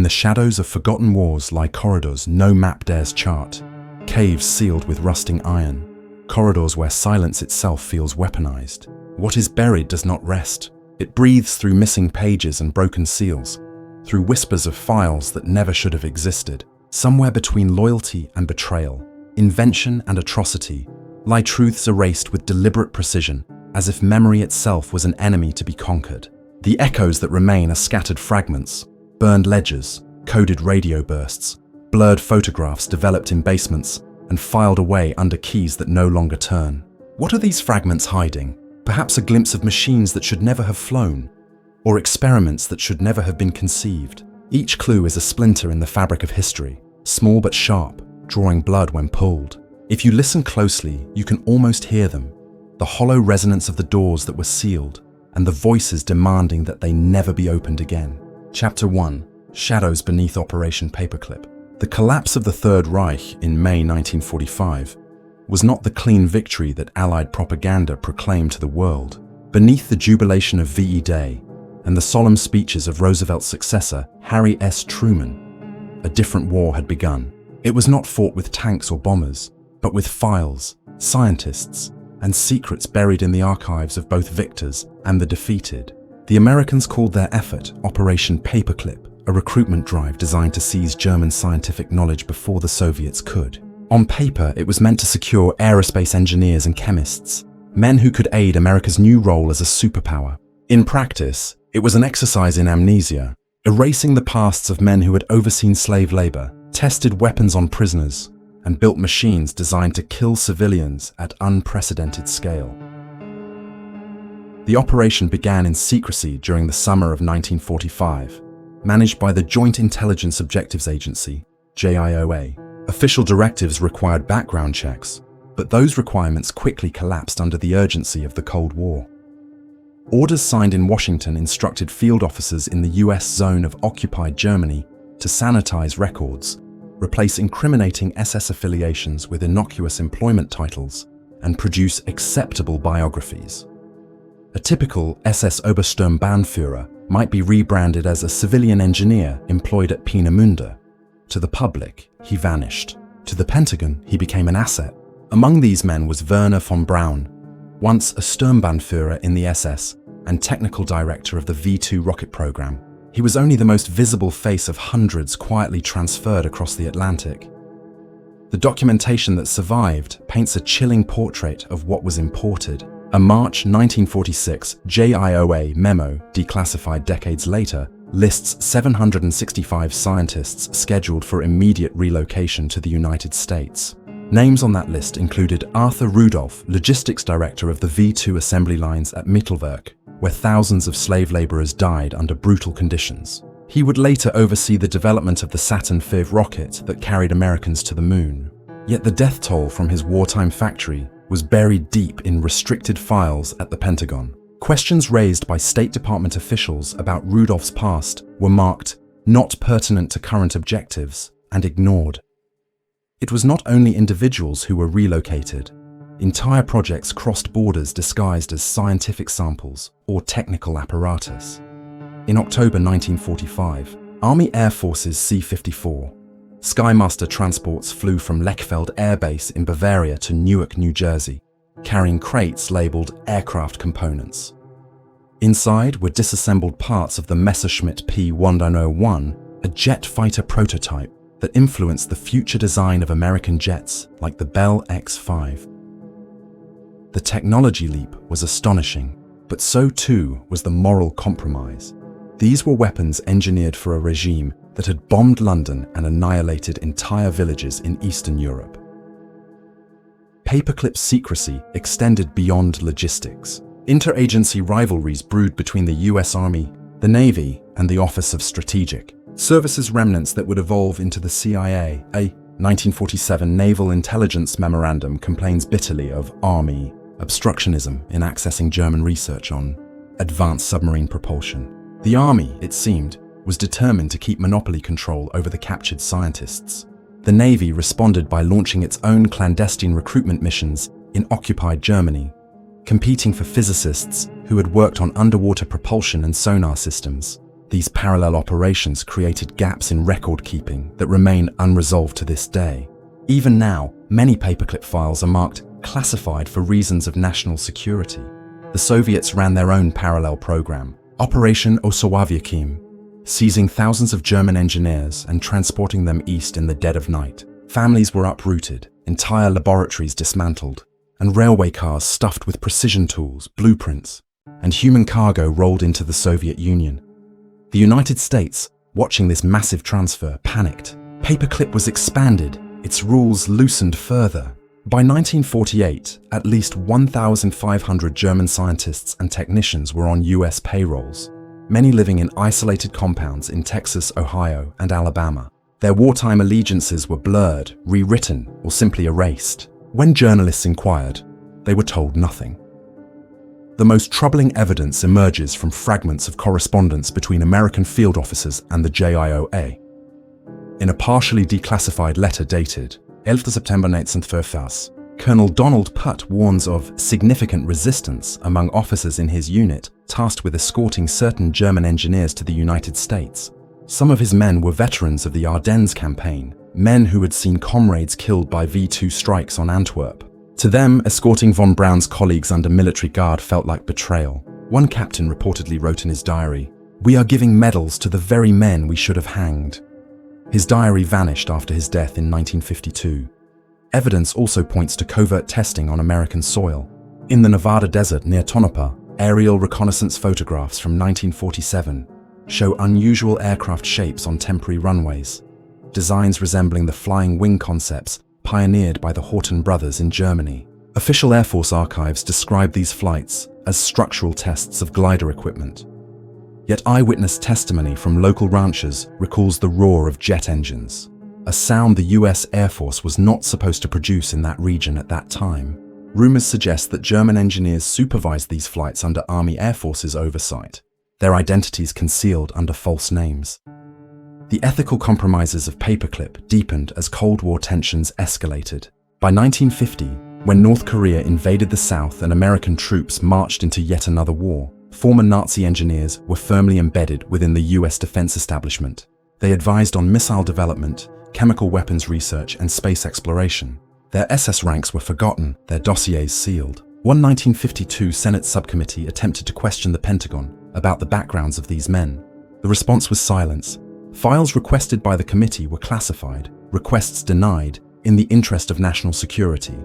the shadows of forgotten wars lie corridors no map dares chart, caves sealed with rusting iron, corridors where silence itself feels weaponized. What is buried does not rest. It breathes through missing pages and broken seals, through whispers of files that never should have existed. Somewhere between loyalty and betrayal, invention and atrocity, lie truths erased with deliberate precision, as if memory itself was an enemy to be conquered. The echoes that remain are scattered fragments, burned ledgers, coded radio bursts, blurred photographs developed in basements and filed away under keys that no longer turn. What are these fragments hiding? Perhaps a glimpse of machines that should never have flown, or experiments that should never have been conceived. Each clue is a splinter in the fabric of history, small but sharp, drawing blood when pulled. If you listen closely, you can almost hear them, the hollow resonance of the doors that were sealed, and the voices demanding that they never be opened again. Chapter 1. Shadows Beneath Operation Paperclip. The collapse of the Third Reich in May 1945 was not the clean victory that Allied propaganda proclaimed to the world. Beneath the jubilation of VE Day and the solemn speeches of Roosevelt's successor, Harry S. Truman, a different war had begun. It was not fought with tanks or bombers, but with files, scientists, and secrets buried in the archives of both victors and the defeated. The Americans called their effort Operation Paperclip, a recruitment drive designed to seize German scientific knowledge before the Soviets could. On paper, it was meant to secure aerospace engineers and chemists, men who could aid America's new role as a superpower. In practice, it was an exercise in amnesia, erasing the pasts of men who had overseen slave labor, tested weapons on prisoners, and built machines designed to kill civilians at unprecedented scale. The operation began in secrecy during the summer of 1945, managed by the Joint Intelligence Objectives Agency, JIOA. Official directives required background checks, but those requirements quickly collapsed under the urgency of the Cold War. Orders signed in Washington instructed field officers in the US zone of occupied Germany to sanitize records, replace incriminating SS affiliations with innocuous employment titles, and produce acceptable biographies. A typical SS Obersturmbannführer might be rebranded as a civilian engineer employed at Peenemünde. To the public, he vanished. To the Pentagon, he became an asset. Among these men was Werner von Braun, once a Sturmbannführer in the SS and technical director of the V2 rocket program. He was only the most visible face of hundreds quietly transferred across the Atlantic. The documentation that survived paints a chilling portrait of what was imported. A March 1946 JIOA memo, declassified decades later, lists 765 scientists scheduled for immediate relocation to the United States. Names on that list included Arthur Rudolph, logistics director of the V2 assembly lines at Mittelwerk, where thousands of slave laborers died under brutal conditions. He would later oversee the development of the Saturn V rocket that carried Americans to the moon. Yet the death toll from his wartime factory was buried deep in restricted files at the Pentagon. Questions raised by State Department officials about Rudolph's past were marked not pertinent to current objectives and ignored. It was not only individuals who were relocated. Entire projects crossed borders disguised as scientific samples or technical apparatus. In October 1945, Army Air Force's C-54 Skymaster transports flew from Lechfeld Air Base in Bavaria to Newark, New Jersey, carrying crates labeled aircraft components. Inside were disassembled parts of the Messerschmitt P-101, a jet fighter prototype that influenced the future design of American jets like the Bell X-5. The technology leap was astonishing, but so too was the moral compromise. These were weapons engineered for a regime that had bombed London and annihilated entire villages in Eastern Europe. Paperclip's secrecy extended beyond logistics. Interagency rivalries brewed between the US Army, the Navy, and the Office of Strategic Services remnants that would evolve into the CIA. A 1947 Naval Intelligence Memorandum complains bitterly of Army obstructionism in accessing German research on advanced submarine propulsion. The Army, it seemed, was determined to keep monopoly control over the captured scientists. The Navy responded by launching its own clandestine recruitment missions in occupied Germany, competing for physicists who had worked on underwater propulsion and sonar systems. These parallel operations created gaps in record-keeping that remain unresolved to this day. Even now, many paperclip files are marked classified for reasons of national security. The Soviets ran their own parallel program, Operation Osowieckim, seizing thousands of German engineers and transporting them east in the dead of night. Families were uprooted, entire laboratories dismantled, and railway cars stuffed with precision tools, blueprints, and human cargo rolled into the Soviet Union. The United States, watching this massive transfer, panicked. Paperclip was expanded, its rules loosened further. By 1948, at least 1,500 German scientists and technicians were on US payrolls, many living in isolated compounds in Texas, Ohio, and Alabama. Their wartime allegiances were blurred, rewritten, or simply erased. When journalists inquired, they were told nothing. The most troubling evidence emerges from fragments of correspondence between American field officers and the JIOA. In a partially declassified letter dated 11 September 1945, Colonel Donald Putt warns of significant resistance among officers in his unit tasked with escorting certain German engineers to the United States. Some of his men were veterans of the Ardennes campaign, men who had seen comrades killed by V2 strikes on Antwerp. To them, escorting von Braun's colleagues under military guard felt like betrayal. One captain reportedly wrote in his diary, "We are giving medals to the very men we should have hanged." His diary vanished after his death in 1952. Evidence also points to covert testing on American soil. In the Nevada desert near Tonopah, aerial reconnaissance photographs from 1947 show unusual aircraft shapes on temporary runways, designs resembling the flying wing concepts pioneered by the Horten brothers in Germany. Official Air Force archives describe these flights as structural tests of glider equipment. Yet eyewitness testimony from local ranchers recalls the roar of jet engines, a sound the US Air Force was not supposed to produce in that region at that time. Rumors suggest that German engineers supervised these flights under Army Air Force's oversight, their identities concealed under false names. The ethical compromises of Paperclip deepened as Cold War tensions escalated. By 1950, when North Korea invaded the South and American troops marched into yet another war, former Nazi engineers were firmly embedded within the US defense establishment. They advised on missile development, chemical weapons research, and space exploration. Their SS ranks were forgotten, their dossiers sealed. One 1952 Senate subcommittee attempted to question the Pentagon about the backgrounds of these men. The response was silence. Files requested by the committee were classified, requests denied, in the interest of national security.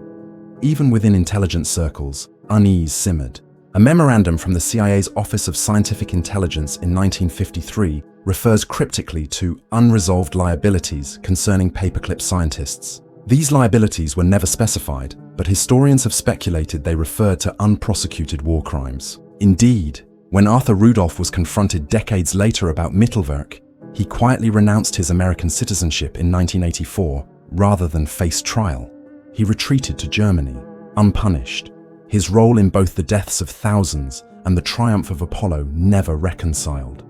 Even within intelligence circles, unease simmered. A memorandum from the CIA's Office of Scientific Intelligence in 1953 refers cryptically to unresolved liabilities concerning paperclip scientists. These liabilities were never specified, but historians have speculated they referred to unprosecuted war crimes. Indeed, when Arthur Rudolph was confronted decades later about Mittelwerk, he quietly renounced his American citizenship in 1984 rather than face trial. He retreated to Germany, unpunished. His role in both the deaths of thousands and the triumph of Apollo never reconciled.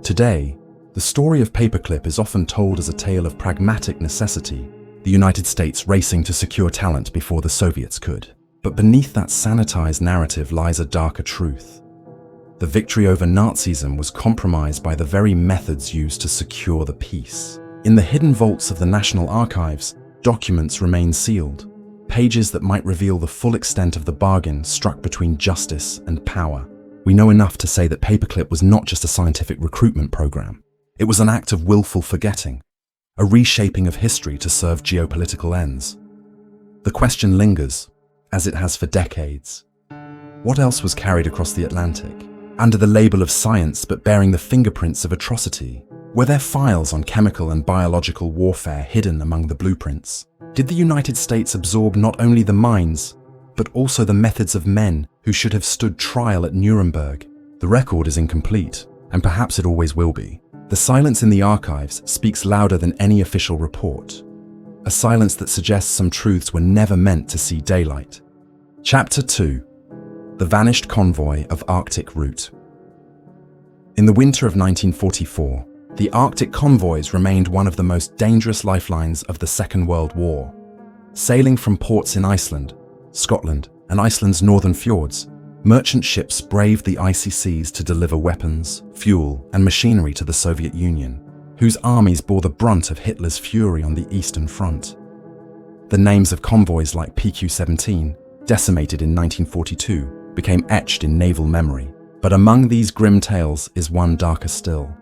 Today, the story of Paperclip is often told as a tale of pragmatic necessity, the United States racing to secure talent before the Soviets could. But beneath that sanitized narrative lies a darker truth. The victory over Nazism was compromised by the very methods used to secure the peace. In the hidden vaults of the National Archives, documents remain sealed. Pages that might reveal the full extent of the bargain struck between justice and power. We know enough to say that Paperclip was not just a scientific recruitment program. It was an act of willful forgetting, a reshaping of history to serve geopolitical ends. The question lingers, as it has for decades. What else was carried across the Atlantic, under the label of science but bearing the fingerprints of atrocity? Were there files on chemical and biological warfare hidden among the blueprints? Did the United States absorb not only the minds, but also the methods of men who should have stood trial at Nuremberg? The record is incomplete, and perhaps it always will be. The silence in the archives speaks louder than any official report, a silence that suggests some truths were never meant to see daylight. Chapter 2: The Vanished Convoy of Arctic Route. In the winter of 1944, the Arctic convoys remained one of the most dangerous lifelines of the Second World War. Sailing from ports in Iceland, Scotland, and Iceland's northern fjords, Merchant ships braved the icy seas to deliver weapons, fuel, and machinery to the Soviet Union, whose armies bore the brunt of Hitler's fury on the Eastern Front. The names of convoys like PQ-17, decimated in 1942, became etched in naval memory. But among these grim tales is one darker still,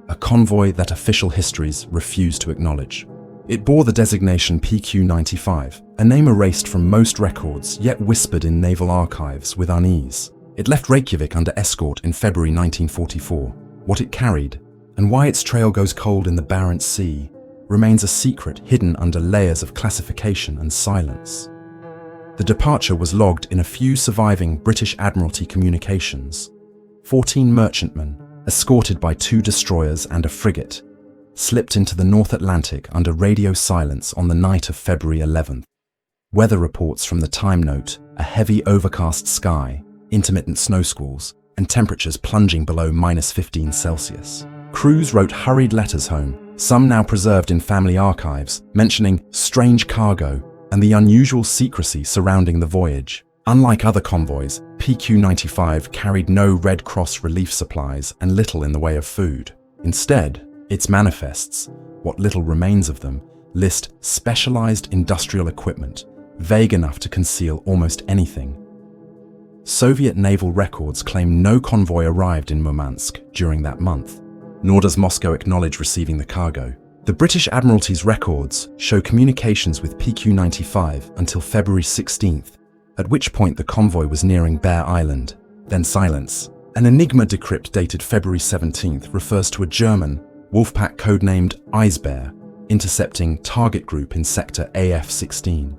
a convoy that official histories refuse to acknowledge. It bore the designation PQ-95, a name erased from most records yet whispered in naval archives with unease. It left Reykjavik under escort in February 1944. What it carried, and why its trail goes cold in the Barents Sea, remains a secret hidden under layers of classification and silence. The departure was logged in a few surviving British Admiralty communications. 14 merchantmen, escorted by 2 destroyers and a frigate, slipped into the North Atlantic under radio silence on the night of February 11th. Weather reports from the time note a heavy overcast sky, intermittent snow squalls, and temperatures plunging below -15 Celsius. Crews wrote hurried letters home, some now preserved in family archives, mentioning strange cargo and the unusual secrecy surrounding the voyage. Unlike other convoys, PQ-95 carried no Red Cross relief supplies and little in the way of food. Instead, its manifests, what little remains of them, list specialized industrial equipment, vague enough to conceal almost anything. Soviet naval records claim no convoy arrived in Murmansk during that month, nor does Moscow acknowledge receiving the cargo. The British Admiralty's records show communications with PQ-95 until February 16th, at which point the convoy was nearing Bear Island, then silence. An Enigma decrypt dated February 17th refers to a German, Wolfpack codenamed Eisbär, intercepting target group in sector AF-16.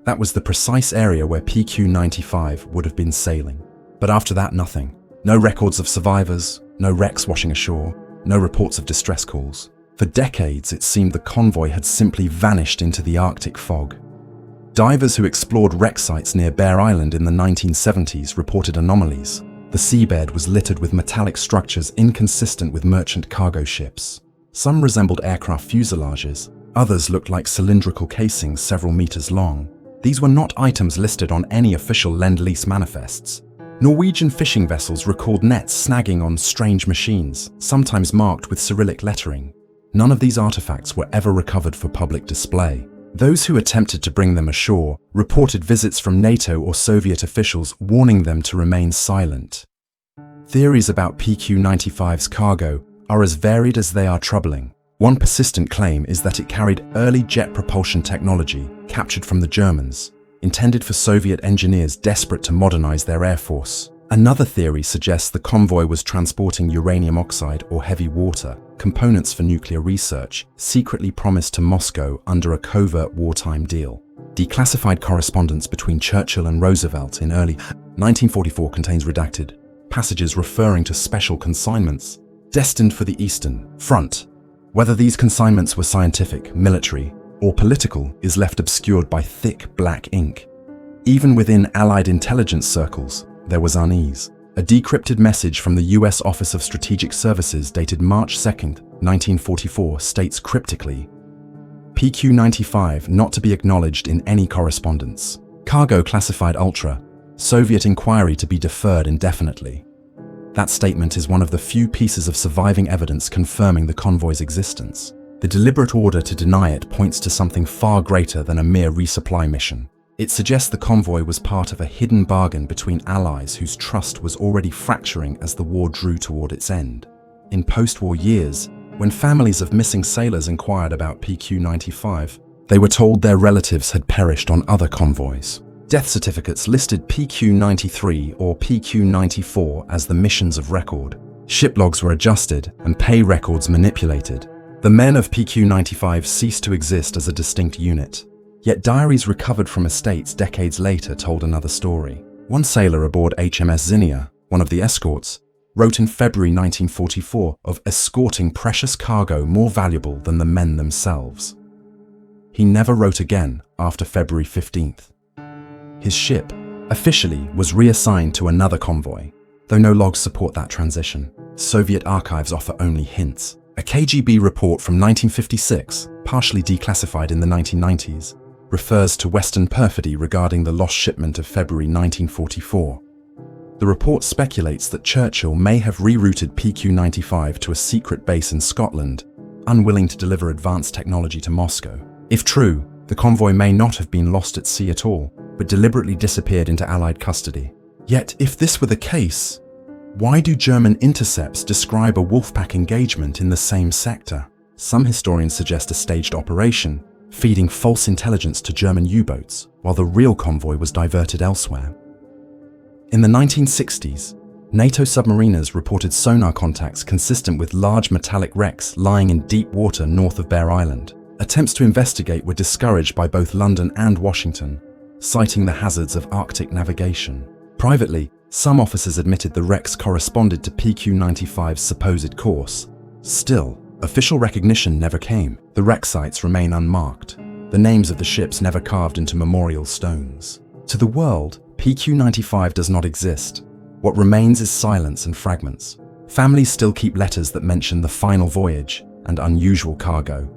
That was the precise area where PQ-95 would have been sailing. But after that, nothing. No records of survivors, no wrecks washing ashore, no reports of distress calls. For decades, it seemed the convoy had simply vanished into the Arctic fog. Divers who explored wreck sites near Bear Island in the 1970s reported anomalies. The seabed was littered with metallic structures inconsistent with merchant cargo ships. Some resembled aircraft fuselages, others looked like cylindrical casings several meters long. These were not items listed on any official Lend-Lease manifests. Norwegian fishing vessels recalled nets snagging on strange machines, sometimes marked with Cyrillic lettering. None of these artifacts were ever recovered for public display. Those who attempted to bring them ashore reported visits from NATO or Soviet officials warning them to remain silent. Theories about PQ-95's cargo are as varied as they are troubling. One persistent claim is that it carried early jet propulsion technology captured from the Germans, intended for Soviet engineers desperate to modernize their air force. Another theory suggests the convoy was transporting uranium oxide or heavy water, components for nuclear research, secretly promised to Moscow under a covert wartime deal. Declassified correspondence between Churchill and Roosevelt in early 1944 contains redacted passages referring to special consignments destined for the Eastern Front. Whether these consignments were scientific, military, or political is left obscured by thick black ink. Even within Allied intelligence circles, there was unease. A decrypted message from the US Office of Strategic Services dated March 2, 1944 states cryptically, PQ-95 not to be acknowledged in any correspondence. Cargo classified ultra, Soviet inquiry to be deferred indefinitely. That statement is one of the few pieces of surviving evidence confirming the convoy's existence. The deliberate order to deny it points to something far greater than a mere resupply mission. It suggests the convoy was part of a hidden bargain between allies whose trust was already fracturing as the war drew toward its end. In post-war years, when families of missing sailors inquired about PQ-95, they were told their relatives had perished on other convoys. Death certificates listed PQ-93 or PQ-94 as the missions of record. Ship logs were adjusted and pay records manipulated. The men of PQ-95 ceased to exist as a distinct unit. Yet diaries recovered from estates decades later told another story. One sailor aboard HMS Zinnia, one of the escorts, wrote in February 1944 of escorting precious cargo more valuable than the men themselves. He never wrote again after February 15th. His ship, officially, was reassigned to another convoy, though no logs support that transition. Soviet archives offer only hints. A KGB report from 1956, partially declassified in the 1990s, refers to Western perfidy regarding the lost shipment of February 1944. The report speculates that Churchill may have rerouted PQ-95 to a secret base in Scotland, unwilling to deliver advanced technology to Moscow. If true, the convoy may not have been lost at sea at all, but deliberately disappeared into Allied custody. Yet, if this were the case, why do German intercepts describe a Wolfpack engagement in the same sector? Some historians suggest a staged operation, feeding false intelligence to German U-boats, while the real convoy was diverted elsewhere. In the 1960s, NATO submariners reported sonar contacts consistent with large metallic wrecks lying in deep water north of Bear Island. Attempts to investigate were discouraged by both London and Washington, citing the hazards of Arctic navigation. Privately, some officers admitted the wrecks corresponded to PQ-95's supposed course. Still, official recognition never came. The wreck sites remain unmarked, the names of the ships never carved into memorial stones. To the world, PQ-95 does not exist. What remains is silence and fragments. Families still keep letters that mention the final voyage and unusual cargo.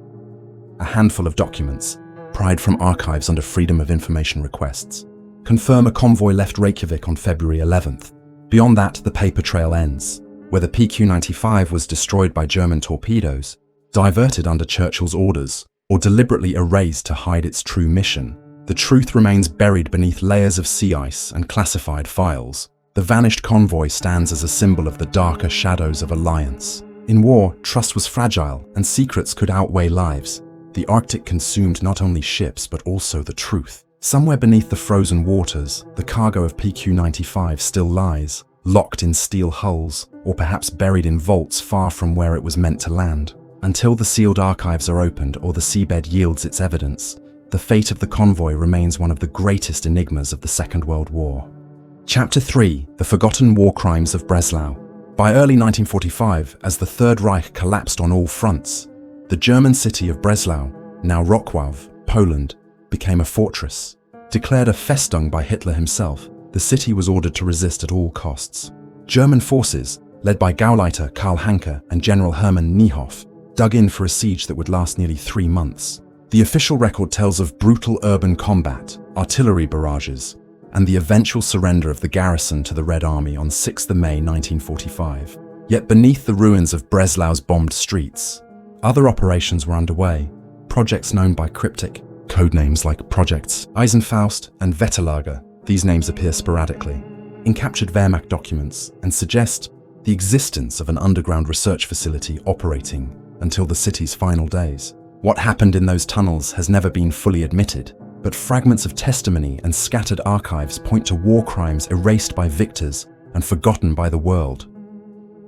A handful of documents, pried from archives under Freedom of Information requests, confirm a convoy left Reykjavik on February 11th. Beyond that, the paper trail ends. Whether PQ-95 was destroyed by German torpedoes, diverted under Churchill's orders, or deliberately erased to hide its true mission, the truth remains buried beneath layers of sea ice and classified files. The vanished convoy stands as a symbol of the darker shadows of alliance. In war, trust was fragile, and secrets could outweigh lives. The Arctic consumed not only ships, but also the truth. Somewhere beneath the frozen waters, the cargo of PQ-95 still lies, locked in steel hulls, or perhaps buried in vaults far from where it was meant to land. Until the sealed archives are opened or the seabed yields its evidence, the fate of the convoy remains one of the greatest enigmas of the Second World War. Chapter 3: The Forgotten War Crimes of Breslau. By early 1945, as the Third Reich collapsed on all fronts, the German city of Breslau, now Wrocław, Poland, became a fortress. Declared a Festung by Hitler himself, the city was ordered to resist at all costs. German forces, led by Gauleiter Karl Hanke and General Hermann Niehoff, dug in for a siege that would last nearly 3 months. The official record tells of brutal urban combat, artillery barrages, and the eventual surrender of the garrison to the Red Army on 6 May 1945. Yet beneath the ruins of Breslau's bombed streets, other operations were underway, projects known by cryptic codenames like Projects Eisenfaust and Wetterlager. These names appear sporadically in captured Wehrmacht documents and suggest the existence of an underground research facility operating until the city's final days. What happened in those tunnels has never been fully admitted, but fragments of testimony and scattered archives point to war crimes erased by victors and forgotten by the world.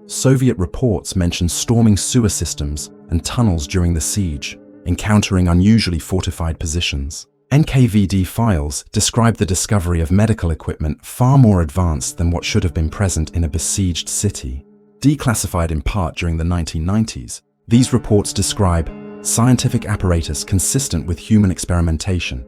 Soviet reports mention storming sewer systems and tunnels during the siege, encountering unusually fortified positions. NKVD files describe the discovery of medical equipment far more advanced than what should have been present in a besieged city. Declassified in part during the 1990s, these reports describe scientific apparatus consistent with human experimentation.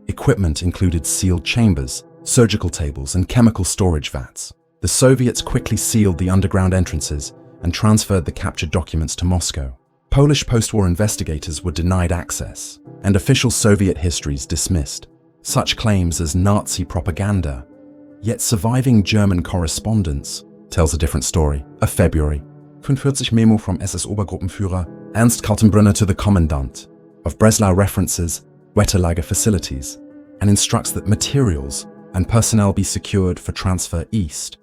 Equipment included sealed chambers, surgical tables, and chemical storage vats. The Soviets quickly sealed the underground entrances and transferred the captured documents to Moscow. Polish post-war investigators were denied access, and official Soviet histories dismissed. Such claims as Nazi propaganda. Yet surviving German correspondence tells a different story. A February 45 memo from SS-Obergruppenführer Ernst Kaltenbrunner to the Commandant of Breslau references Wetterlager facilities and instructs that materials and personnel be secured for transfer east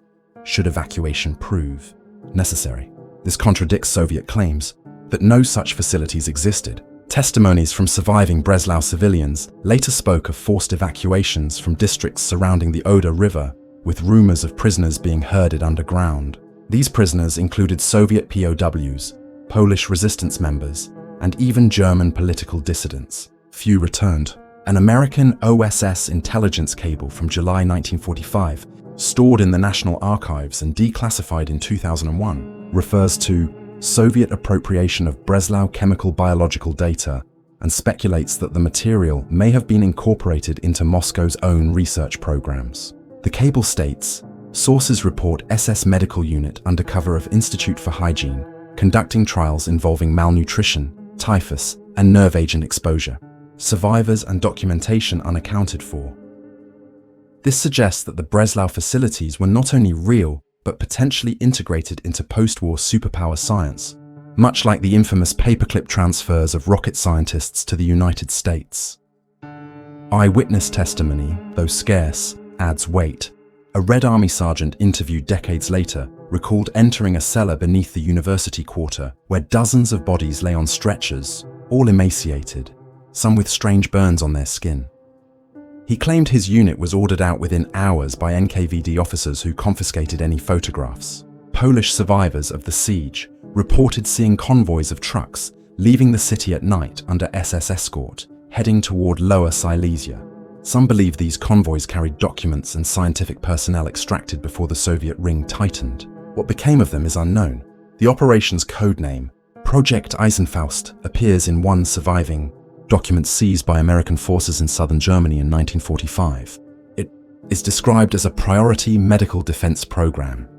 should evacuation prove necessary. This contradicts Soviet claims that no such facilities existed. Testimonies from surviving Breslau civilians later spoke of forced evacuations from districts surrounding the Oder River, with rumors of prisoners being herded underground. These prisoners included Soviet POWs, Polish resistance members, and even German political dissidents. Few returned. An American OSS intelligence cable from July 1945, stored in the National Archives and declassified in 2001, refers to Soviet appropriation of Breslau chemical biological data and speculates that the material may have been incorporated into Moscow's own research programs. The cable states, sources report SS medical unit under cover of Institute for Hygiene, conducting trials involving malnutrition, typhus, and nerve agent exposure. Survivors and documentation unaccounted for. This suggests that the Breslau facilities were not only real, but potentially integrated into post-war superpower science, much like the infamous paperclip transfers of rocket scientists to the United States. Eyewitness testimony, though scarce, adds weight. A Red Army sergeant interviewed decades later recalled entering a cellar beneath the university quarter where dozens of bodies lay on stretchers, all emaciated, some with strange burns on their skin. He claimed his unit was ordered out within hours by NKVD officers who confiscated any photographs. Polish survivors of the siege reported seeing convoys of trucks leaving the city at night under SS escort, heading toward Lower Silesia. Some believe these convoys carried documents and scientific personnel extracted before the Soviet ring tightened. What became of them is unknown. The operation's codename, Project Eisenfaust, appears in one surviving document seized by American forces in southern Germany in 1945. It is described as a priority medical defense program.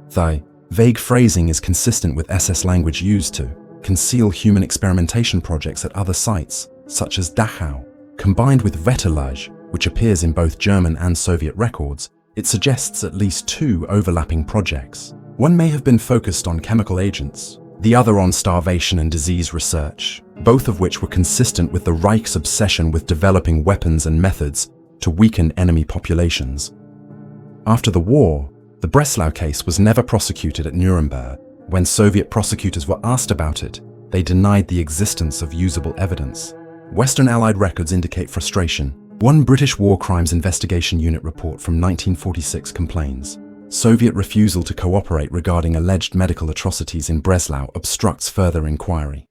The vague phrasing is consistent with SS language used to conceal human experimentation projects at other sites, such as Dachau. Combined with Vettelage, which appears in both German and Soviet records, it suggests at least two overlapping projects. One may have been focused on chemical agents, the other on starvation and disease research, both of which were consistent with the Reich's obsession with developing weapons and methods to weaken enemy populations. After the war, the Breslau case was never prosecuted at Nuremberg. When Soviet prosecutors were asked about it, they denied the existence of usable evidence. Western Allied records indicate frustration. One British War Crimes Investigation Unit report from 1946 complains, Soviet refusal to cooperate regarding alleged medical atrocities in Breslau obstructs further inquiry.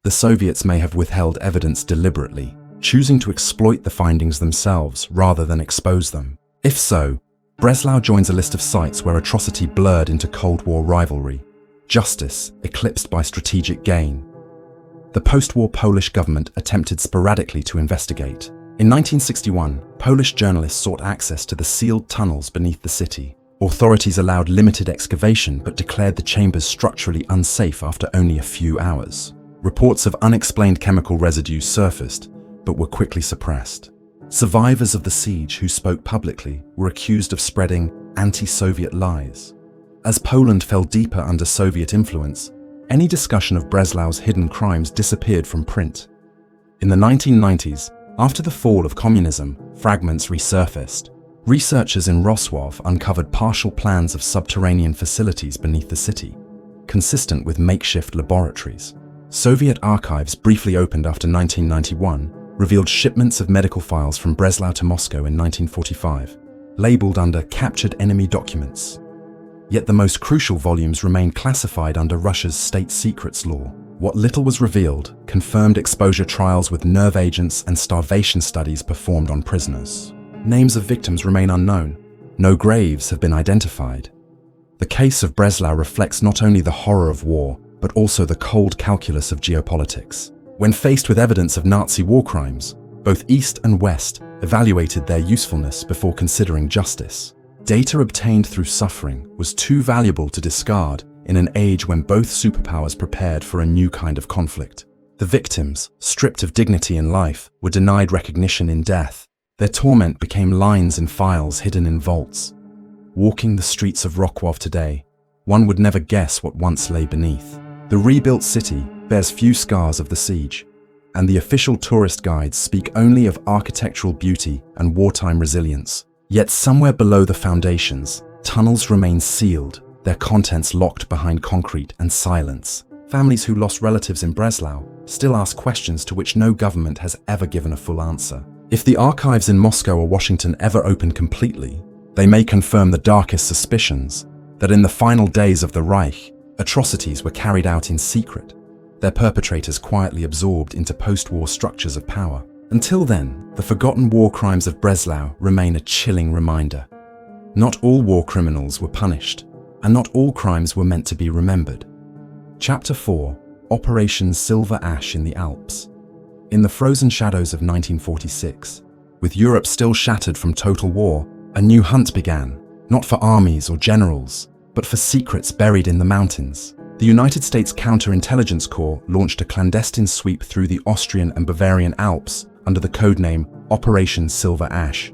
The Soviets may have withheld evidence deliberately, choosing to exploit the findings themselves rather than expose them. If so, Breslau joins a list of sites where atrocity blurred into Cold War rivalry, justice eclipsed by strategic gain. The post-war Polish government attempted sporadically to investigate. In 1961, Polish journalists sought access to the sealed tunnels beneath the city. Authorities allowed limited excavation but declared the chambers structurally unsafe after only a few hours. Reports of unexplained chemical residues surfaced, but were quickly suppressed. Survivors of the siege who spoke publicly were accused of spreading anti-Soviet lies. As Poland fell deeper under Soviet influence, any discussion of Breslau's hidden crimes disappeared from print. In the 1990s, after the fall of communism, fragments resurfaced. Researchers in Wrocław uncovered partial plans of subterranean facilities beneath the city, consistent with makeshift laboratories. Soviet archives briefly opened after 1991 revealed shipments of medical files from Breslau to Moscow in 1945, labeled under captured enemy documents. Yet the most crucial volumes remained classified under Russia's state secrets law. What little was revealed confirmed exposure trials with nerve agents and starvation studies performed on prisoners. Names of victims remain unknown. No graves have been identified. The case of Breslau reflects not only the horror of war, but also the cold calculus of geopolitics. When faced with evidence of Nazi war crimes, both East and West evaluated their usefulness before considering justice. Data obtained through suffering was too valuable to discard in an age when both superpowers prepared for a new kind of conflict. The victims, stripped of dignity in life, were denied recognition in death. Their torment became lines in files hidden in vaults. Walking the streets of Wrocław today, one would never guess what once lay beneath. The rebuilt city bears few scars of the siege, and the official tourist guides speak only of architectural beauty and wartime resilience. Yet somewhere below the foundations, tunnels remain sealed, their contents locked behind concrete and silence. Families who lost relatives in Breslau still ask questions to which no government has ever given a full answer. If the archives in Moscow or Washington ever open completely, they may confirm the darkest suspicions that in the final days of the Reich, atrocities were carried out in secret, their perpetrators quietly absorbed into post-war structures of power. Until then, the forgotten war crimes of Breslau remain a chilling reminder. Not all war criminals were punished, and not all crimes were meant to be remembered. Chapter 4: Operation Silver Ash in the Alps. In the frozen shadows of 1946, with Europe still shattered from total war, a new hunt began, not for armies or generals, but for secrets buried in the mountains. The United States Counterintelligence Corps launched a clandestine sweep through the Austrian and Bavarian Alps under the codename Operation Silver Ash.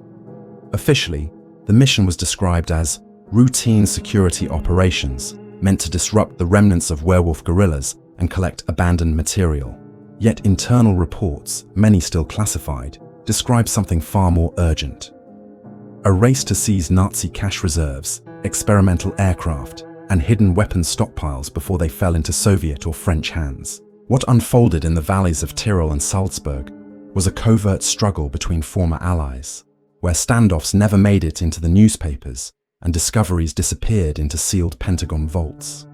Officially, the mission was described as routine security operations, meant to disrupt the remnants of werewolf guerrillas and collect abandoned material. Yet internal reports, many still classified, describe something far more urgent. A race to seize Nazi cash reserves, experimental aircraft, and hidden weapons stockpiles before they fell into Soviet or French hands. What unfolded in the valleys of Tyrol and Salzburg was a covert struggle between former allies, where standoffs never made it into the newspapers and discoveries disappeared into sealed Pentagon vaults.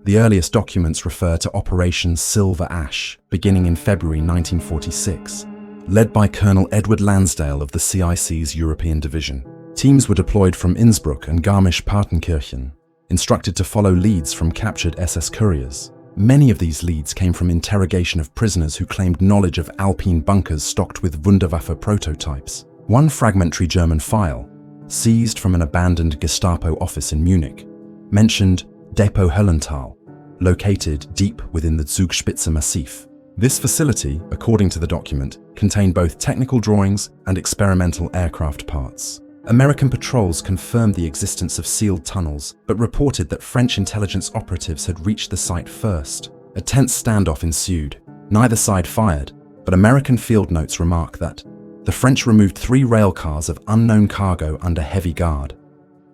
The earliest documents refer to Operation Silver Ash, beginning in February 1946. Led by Colonel Edward Lansdale of the CIC's European Division. Teams were deployed from Innsbruck and Garmisch-Partenkirchen, instructed to follow leads from captured SS couriers. Many of these leads came from interrogation of prisoners who claimed knowledge of Alpine bunkers stocked with Wunderwaffe prototypes. One fragmentary German file, seized from an abandoned Gestapo office in Munich, mentioned Depot Höllental, located deep within the Zugspitze Massif. This facility, according to the document, contained both technical drawings and experimental aircraft parts. American patrols confirmed the existence of sealed tunnels, but reported that French intelligence operatives had reached the site first. A tense standoff ensued. Neither side fired, but American field notes remark that the French removed 3 rail cars of unknown cargo under heavy guard.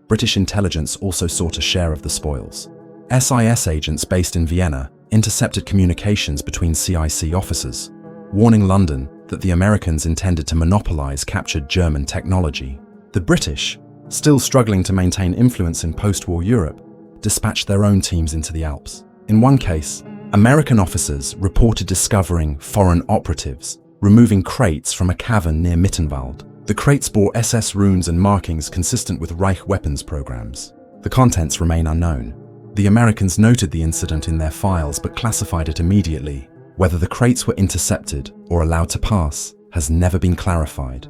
British intelligence also sought a share of the spoils. SIS agents based in Vienna intercepted communications between CIC officers, warning London that the Americans intended to monopolize captured German technology. The British, still struggling to maintain influence in post-war Europe, dispatched their own teams into the Alps. In one case, American officers reported discovering foreign operatives removing crates from a cavern near Mittenwald. The crates bore SS runes and markings consistent with Reich weapons programs. The contents remain unknown. The Americans noted the incident in their files but classified it immediately. Whether the crates were intercepted or allowed to pass has never been clarified.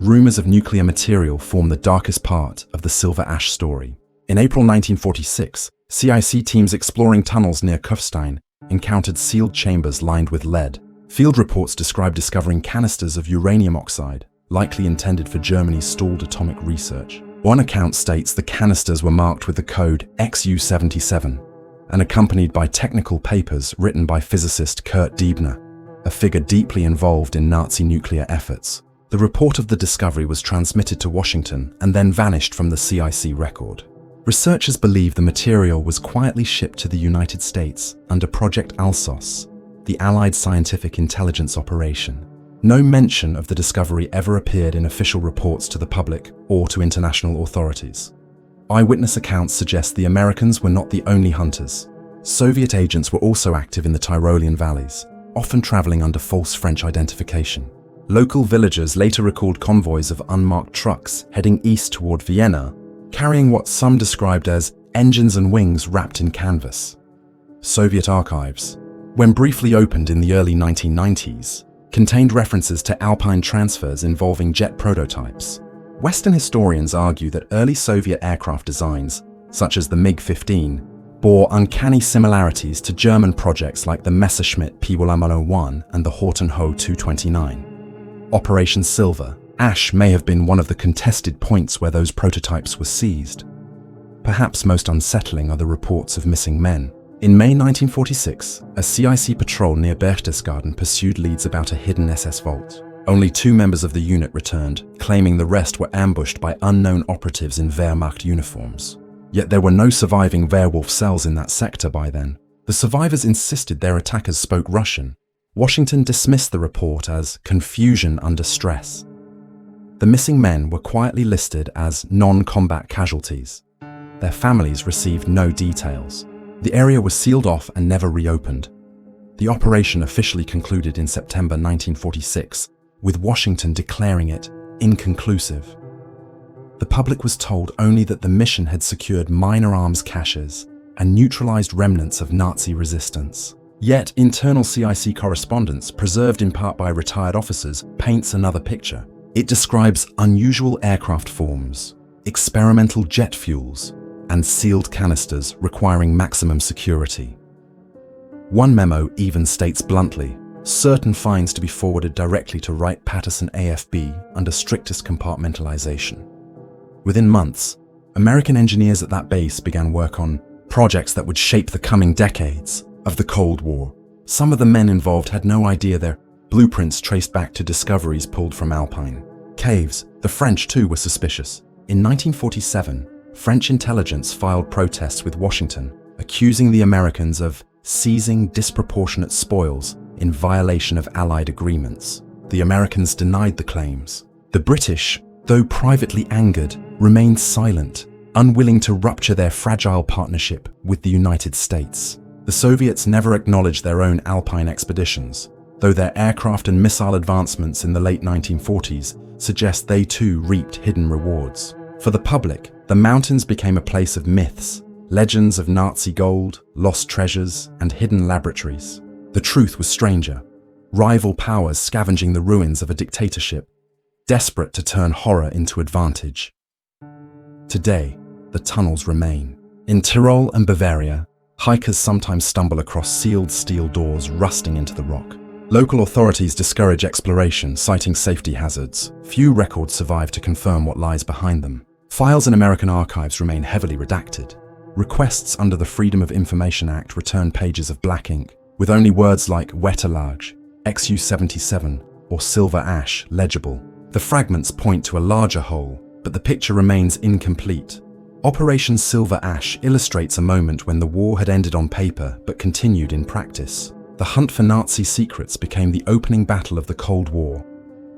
Rumors of nuclear material form the darkest part of the Silver Ash story. In April 1946, CIC teams exploring tunnels near Kufstein encountered sealed chambers lined with lead. Field reports describe discovering canisters of uranium oxide, likely intended for Germany's stalled atomic research. One account states the canisters were marked with the code XU-77 and accompanied by technical papers written by physicist Kurt Diebner, a figure deeply involved in Nazi nuclear efforts. The report of the discovery was transmitted to Washington and then vanished from the CIC record. Researchers believe the material was quietly shipped to the United States under Project Alsos, the Allied scientific intelligence operation. No mention of the discovery ever appeared in official reports to the public or to international authorities. Eyewitness accounts suggest the Americans were not the only hunters. Soviet agents were also active in the Tyrolean valleys, often traveling under false French identification. Local villagers later recalled convoys of unmarked trucks heading east toward Vienna, carrying what some described as engines and wings wrapped in canvas. Soviet archives, when briefly opened in the early 1990s, contained references to Alpine transfers involving jet prototypes. Western historians argue that early Soviet aircraft designs, such as the MiG-15, bore uncanny similarities to German projects like the Messerschmitt P-101 and the Horten Ho 229. Operation Silver Ash may have been one of the contested points where those prototypes were seized. Perhaps most unsettling are the reports of missing men. In May 1946, a CIC patrol near Berchtesgaden pursued leads about a hidden SS vault. Only 2 members of the unit returned, claiming the rest were ambushed by unknown operatives in Wehrmacht uniforms. Yet there were no surviving werewolf cells in that sector by then. The survivors insisted their attackers spoke Russian. Washington dismissed the report as confusion under stress. The missing men were quietly listed as non-combat casualties. Their families received no details. The area was sealed off and never reopened. The operation officially concluded in September 1946, with Washington declaring it inconclusive. The public was told only that the mission had secured minor arms caches and neutralized remnants of Nazi resistance. Yet internal CIC correspondence, preserved in part by retired officers, paints another picture. It describes unusual aircraft forms, experimental jet fuels, and sealed canisters requiring maximum security. One memo even states bluntly, certain fines to be forwarded directly to Wright-Patterson AFB under strictest compartmentalization. Within months, American engineers at that base began work on projects that would shape the coming decades of the Cold War. Some of the men involved had no idea their blueprints traced back to discoveries pulled from Alpine caves. The French, too, were suspicious. In 1947, French intelligence filed protests with Washington, accusing the Americans of seizing disproportionate spoils in violation of Allied agreements. The Americans denied the claims. The British, though privately angered, remained silent, unwilling to rupture their fragile partnership with the United States. The Soviets never acknowledged their own Alpine expeditions, though their aircraft and missile advancements in the late 1940s suggest they too reaped hidden rewards. For the public, the mountains became a place of myths, legends of Nazi gold, lost treasures, and hidden laboratories. The truth was stranger: rival powers scavenging the ruins of a dictatorship, desperate to turn horror into advantage. Today, the tunnels remain. In Tyrol and Bavaria, hikers sometimes stumble across sealed steel doors rusting into the rock. Local authorities discourage exploration, citing safety hazards. Few records survive to confirm what lies behind them. Files in American archives remain heavily redacted. Requests under the Freedom of Information Act return pages of black ink, with only words like Wetterlage, XU-77, or Silver Ash legible. The fragments point to a larger whole, but the picture remains incomplete. Operation Silver Ash illustrates a moment when the war had ended on paper but continued in practice. The hunt for Nazi secrets became the opening battle of the Cold War.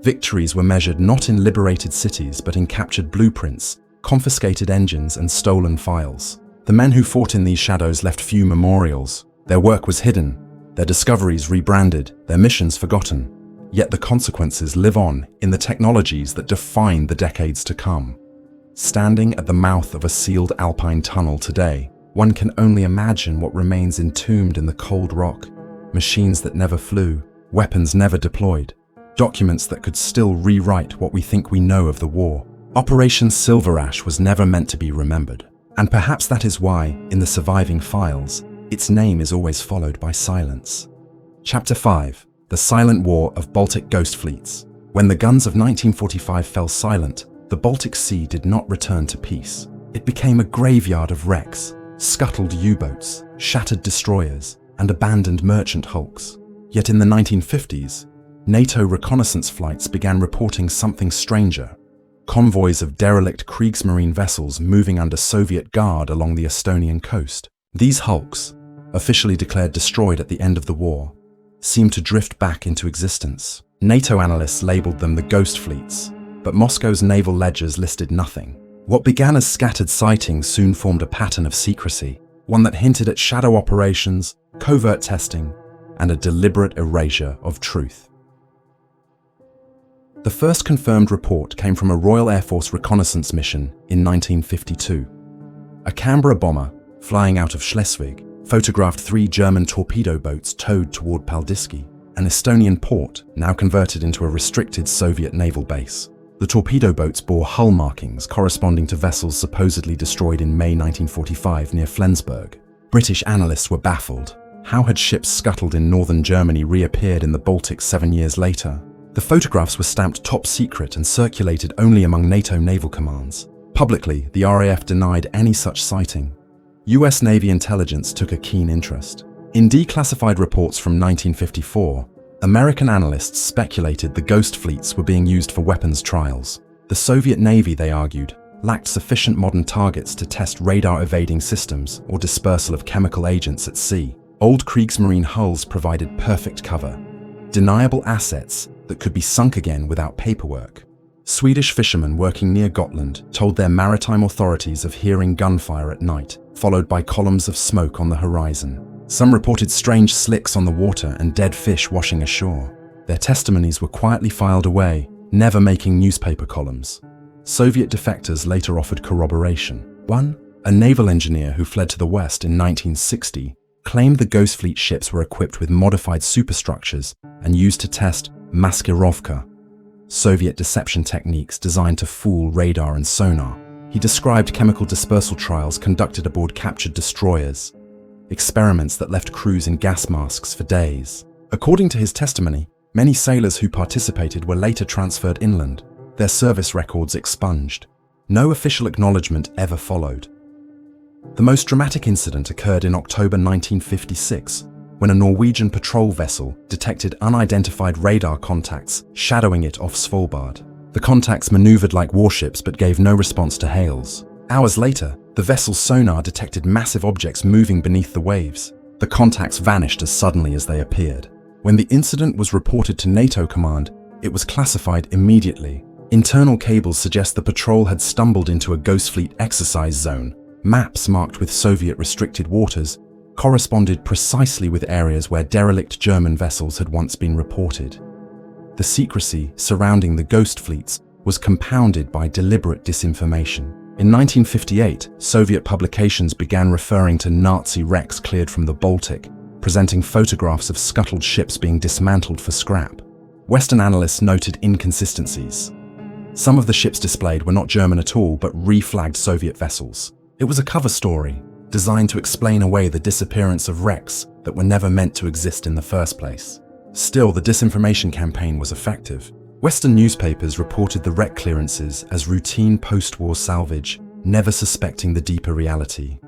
Victories were measured not in liberated cities but in captured blueprints, confiscated engines, and stolen files. The men who fought in these shadows left few memorials. Their work was hidden, their discoveries rebranded, their missions forgotten. Yet the consequences live on in the technologies that define the decades to come. Standing at the mouth of a sealed Alpine tunnel today, one can only imagine what remains entombed in the cold rock. Machines that never flew, weapons never deployed, documents that could still rewrite what we think we know of the war. Operation Silver Ash was never meant to be remembered. And perhaps that is why, in the surviving files, its name is always followed by silence. Chapter 5. The Silent War of Baltic Ghost Fleets. When the guns of 1945 fell silent, the Baltic Sea did not return to peace. It became a graveyard of wrecks, scuttled U-boats, shattered destroyers, and abandoned merchant hulks. Yet in the 1950s, NATO reconnaissance flights began reporting something stranger: convoys of derelict Kriegsmarine vessels moving under Soviet guard along the Estonian coast. These hulks, officially declared destroyed at the end of the war, seemed to drift back into existence. NATO analysts labeled them the ghost fleets, but Moscow's naval ledgers listed nothing. What began as scattered sightings soon formed a pattern of secrecy, one that hinted at shadow operations, covert testing, and a deliberate erasure of truth. The first confirmed report came from a Royal Air Force reconnaissance mission in 1952. A Canberra bomber, flying out of Schleswig, photographed 3 German torpedo boats towed toward Paldiski, an Estonian port now converted into a restricted Soviet naval base. The torpedo boats bore hull markings corresponding to vessels supposedly destroyed in May 1945 near Flensburg. British analysts were baffled. How had ships scuttled in northern Germany reappeared in the Baltic 7 years later? The photographs were stamped top secret and circulated only among NATO naval commands. Publicly, the RAF denied any such sighting. US Navy intelligence took a keen interest. In declassified reports from 1954, American analysts speculated the ghost fleets were being used for weapons trials. The Soviet Navy, they argued, lacked sufficient modern targets to test radar-evading systems or dispersal of chemical agents at sea. Old Kriegsmarine hulls provided perfect cover, deniable assets that could be sunk again without paperwork. Swedish fishermen working near Gotland told their maritime authorities of hearing gunfire at night, followed by columns of smoke on the horizon. Some reported strange slicks on the water and dead fish washing ashore. Their testimonies were quietly filed away, never making newspaper columns. Soviet defectors later offered corroboration. One, a naval engineer who fled to the west in 1960, claimed the Ghost Fleet ships were equipped with modified superstructures and used to test maskirovka, Soviet deception techniques designed to fool radar and sonar. He described chemical dispersal trials conducted aboard captured destroyers, experiments that left crews in gas masks for days. According to his testimony, many sailors who participated were later transferred inland, their service records expunged. No official acknowledgement ever followed. The most dramatic incident occurred in October 1956, when a Norwegian patrol vessel detected unidentified radar contacts shadowing it off Svalbard. The contacts maneuvered like warships but gave no response to hails. Hours later, the vessel's sonar detected massive objects moving beneath the waves. The contacts vanished as suddenly as they appeared. When the incident was reported to NATO command, it was classified immediately. Internal cables suggest the patrol had stumbled into a Ghost Fleet exercise zone. Maps marked with Soviet-restricted waters corresponded precisely with areas where derelict German vessels had once been reported. The secrecy surrounding the Ghost Fleets was compounded by deliberate disinformation. In 1958, Soviet publications began referring to Nazi wrecks cleared from the Baltic, presenting photographs of scuttled ships being dismantled for scrap. Western analysts noted inconsistencies. Some of the ships displayed were not German at all, but reflagged Soviet vessels. It was a cover story, designed to explain away the disappearance of wrecks that were never meant to exist in the first place. Still, the disinformation campaign was effective. Western newspapers reported the wreck clearances as routine post-war salvage, never suspecting the deeper reality.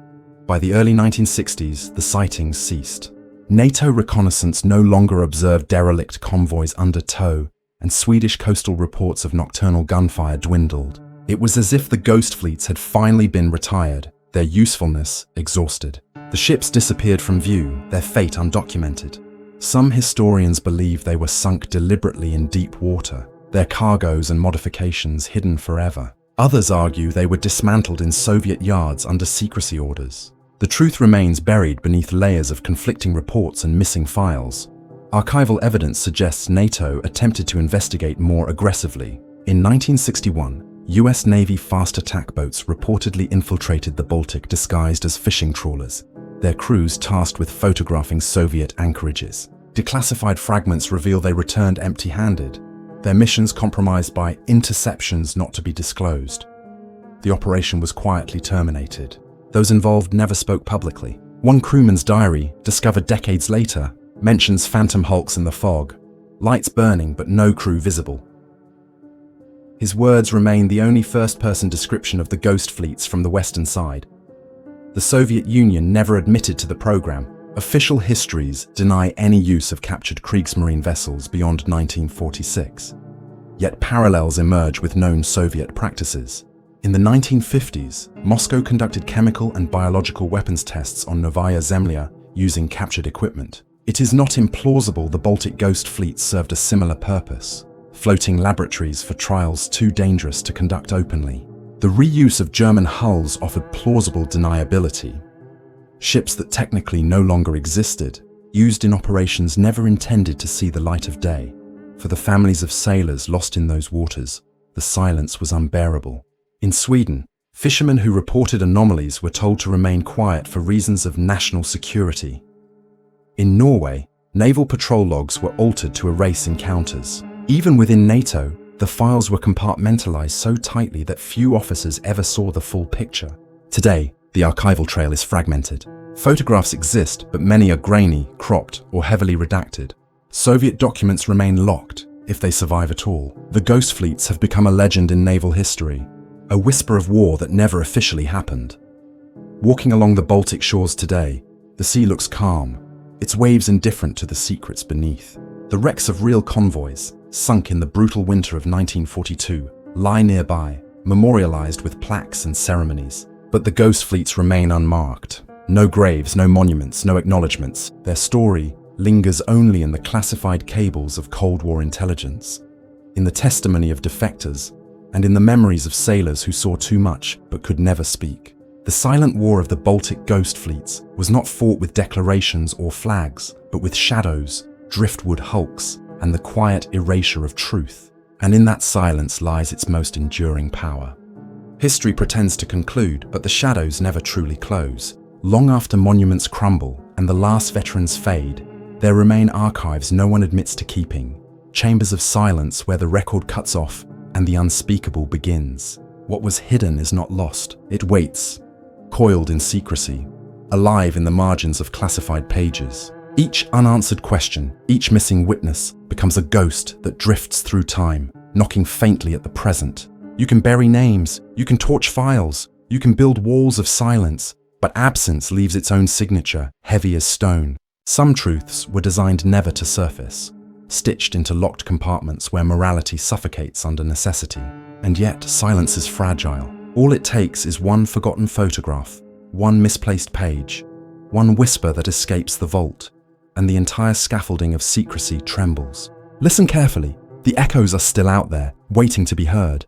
By the early 1960s, the sightings ceased. NATO reconnaissance no longer observed derelict convoys under tow, and Swedish coastal reports of nocturnal gunfire dwindled. It was as if the Ghost Fleets had finally been retired, their usefulness exhausted. The ships disappeared from view, their fate undocumented. Some historians believe they were sunk deliberately in deep water, their cargoes and modifications hidden forever. Others argue they were dismantled in Soviet yards under secrecy orders. The truth remains buried beneath layers of conflicting reports and missing files. Archival evidence suggests NATO attempted to investigate more aggressively. In 1961, US Navy fast attack boats reportedly infiltrated the Baltic disguised as fishing trawlers, their crews tasked with photographing Soviet anchorages. Declassified fragments reveal they returned empty-handed, their missions compromised by interceptions not to be disclosed. The operation was quietly terminated. Those involved never spoke publicly. One crewman's diary, discovered decades later, mentions phantom hulks in the fog, lights burning but no crew visible. His words remain the only first-person description of the Ghost Fleets from the western side. The Soviet Union never admitted to the program. Official histories deny any use of captured Kriegsmarine vessels beyond 1946. Yet parallels emerge with known Soviet practices. In the 1950s, Moscow conducted chemical and biological weapons tests on Novaya Zemlya using captured equipment. It is not implausible the Baltic Ghost Fleet served a similar purpose, floating laboratories for trials too dangerous to conduct openly. The reuse of German hulls offered plausible deniability. Ships that technically no longer existed, used in operations never intended to see the light of day. For the families of sailors lost in those waters, the silence was unbearable. In Sweden, fishermen who reported anomalies were told to remain quiet for reasons of national security. In Norway, naval patrol logs were altered to erase encounters. Even within NATO, the files were compartmentalized so tightly that few officers ever saw the full picture. Today, the archival trail is fragmented. Photographs exist, but many are grainy, cropped, or heavily redacted. Soviet documents remain locked, if they survive at all. The Ghost Fleets have become a legend in naval history, a whisper of war that never officially happened. Walking along the Baltic shores today, the sea looks calm, its waves indifferent to the secrets beneath. The wrecks of real convoys, sunk in the brutal winter of 1942, lie nearby, memorialized with plaques and ceremonies. But the Ghost Fleets remain unmarked. No graves, no monuments, no acknowledgements. Their story lingers only in the classified cables of Cold War intelligence, in the testimony of defectors, and in the memories of sailors who saw too much but could never speak. The silent war of the Baltic Ghost Fleets was not fought with declarations or flags, but with shadows, driftwood hulks, and the quiet erasure of truth. And in that silence lies its most enduring power. History pretends to conclude, but the shadows never truly close. Long after monuments crumble and the last veterans fade, there remain archives no one admits to keeping, chambers of silence where the record cuts off and the unspeakable begins. What was hidden is not lost. It waits, coiled in secrecy, alive in the margins of classified pages. Each unanswered question, each missing witness, becomes a ghost that drifts through time, knocking faintly at the present. You can bury names, you can torch files, you can build walls of silence, but absence leaves its own signature, heavy as stone. Some truths were designed never to surface, stitched into locked compartments where morality suffocates under necessity. And yet, silence is fragile. All it takes is one forgotten photograph, one misplaced page, one whisper that escapes the vault, and the entire scaffolding of secrecy trembles. Listen carefully. The echoes are still out there, waiting to be heard.